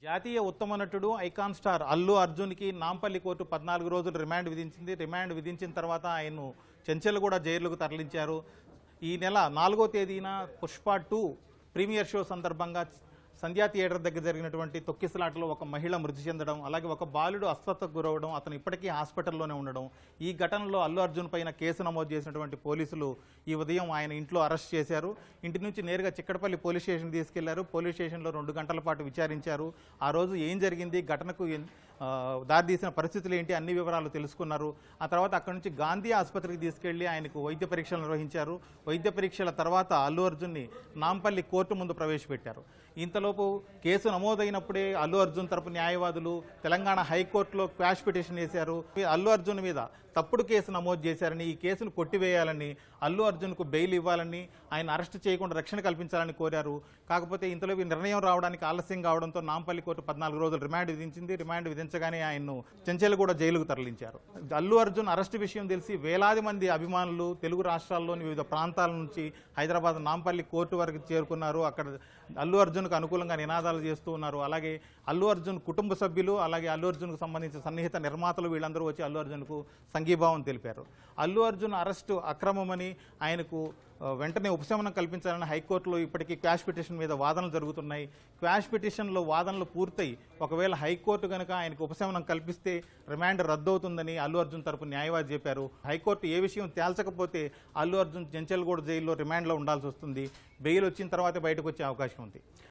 జాతీయ ఉత్తమ నటుడు ఐకాన్ స్టార్ అల్లు అర్జున్కి నాంపల్లి కోర్టు 14 రోజులు రిమాండ్ విధించింది. రిమాండ్ విధించిన తర్వాత ఆయన్ను చెంచెలగూడ జైలుకు తరలించారు. ఈ నెల 4వ తేదీన పుష్ప 2 ప్రీమియర్ షో సందర్భంగా సంధ్యా థియేటర్ దగ్గర జరిగినటువంటి తొక్కిసలాటలో ఒక మహిళ మృతి చెందడం, అలాగే ఒక బాలుడు అస్వస్థతకు గురవడం, అతను ఇప్పటికీ హాస్పిటల్లోనే ఉండడం. ఈ ఘటనలో అల్లు అర్జున్ పైన కేసు నమోదు చేసినటువంటి పోలీసులు ఈ ఉదయం ఆయన ఇంట్లో అరెస్ట్ చేశారు. ఇంటి నుంచి నేరుగా చిక్కడపల్లి పోలీస్ స్టేషన్ తీసుకెళ్లారు. పోలీస్ స్టేషన్లో 2 గంటల పాటు విచారించారు. ఆ రోజు ఏం జరిగింది, ఘటనకు దారితీసిన పరిస్థితులు ఏంటి, అన్ని వివరాలు తెలుసుకున్నారు. ఆ తర్వాత అక్కడి నుంచి గాంధీ ఆసుపత్రికి తీసుకెళ్లి ఆయనకు వైద్య పరీక్షలు నిర్వహించారు. వైద్య పరీక్షల తర్వాత అల్లు అర్జున్ని నాంపల్లి కోర్టు ముందు ప్రవేశపెట్టారు. ఇంతలోపు కేసు నమోదైనప్పుడే అల్లు అర్జున్ తరపు న్యాయవాదులు తెలంగాణ హైకోర్టులో క్వాష్ పిటిషన్ వేశారు. అల్లు అర్జున్ మీద తప్పుడు కేసు నమోదు చేశారని, ఈ కేసును కొట్టివేయాలని, అల్లు అర్జున్కు బెయిల్ ఇవ్వాలని, ఆయన అరెస్ట్ చేయకుండా రక్షణ కల్పించాలని కోరారు. కాకపోతే ఇంతలో నిర్ణయం రావడానికి ఆలస్యం కావడంతో నాంపల్లి కోర్టు 14 రోజులు రిమాండ్ విధించింది. రిమాండ్ విధించగానే ఆయన్ను చెంచెలగూడ జైలుకు తరలించారు. అల్లు అర్జున్ అరెస్ట్ విషయం తెలిసి వేలాది మంది అభిమానులు తెలుగు రాష్ట్రాల్లోని వివిధ ప్రాంతాల నుంచి హైదరాబాద్ నాంపల్లి కోర్టు వరకు చేరుకున్నారు. అక్కడ అల్లు అర్జున్కు అనుకూలంగా నినాదాలు చేస్తూ ఉన్నారు. అలాగే అల్లు అర్జున్ కుటుంబ సభ్యులు, అలాగే అల్లు అర్జున్కు సంబంధించిన సన్నిహిత నిర్మాతలు వీళ్ళందరూ వచ్చి అల్లు అర్జున్కు సంఘీభావం తెలిపారు. అల్లు అర్జున్ అరెస్టు అక్రమమని, ఆయనకు వెంటనే ఉపశమనం కల్పించాలని హైకోర్టులో ఇప్పటికీ క్వాష్ పిటిషన్ మీద వాదనలు జరుగుతున్నాయి. క్వాష్ పిటిషన్లో వాదనలు పూర్తయి ఒకవేళ హైకోర్టు కనుక ఆయనకు ఉపశమనం కల్పిస్తే రిమాండ్ రద్దవుతుందని అల్లు అర్జున్ తరపు న్యాయవాది చెప్పారు. హైకోర్టు ఏ విషయం తేల్చకపోతే అల్లు అర్జున్ చెంచెలగూడ జైల్లో రిమాండ్లో ఉండాల్సి వస్తుంది. బెయిల్ వచ్చిన తర్వాతే బయటకు వచ్చే అవకాశం ఉంది.